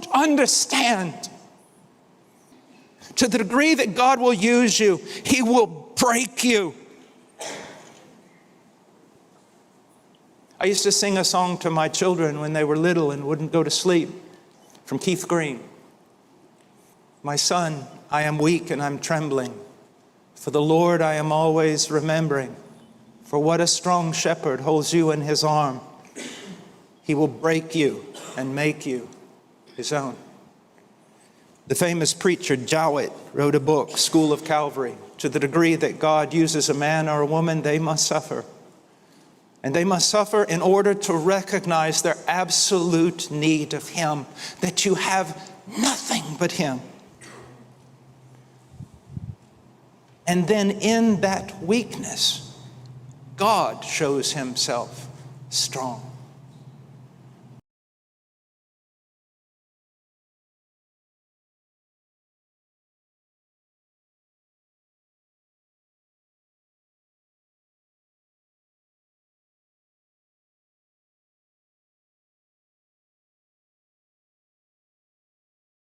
don't understand. To the degree that God will use you, He will break you. I used to sing a song to my children when they were little and wouldn't go to sleep, from Keith Green. My son, I am weak and I'm trembling. For the Lord I am always remembering. For what a strong shepherd holds you in his arm. He will break you and make you his own. The famous preacher Jowett wrote a book, School of Calvary. To the degree that God uses a man or a woman, they must suffer. And they must suffer in order to recognize their absolute need of Him, that you have nothing but Him. And then in that weakness, God shows Himself strong.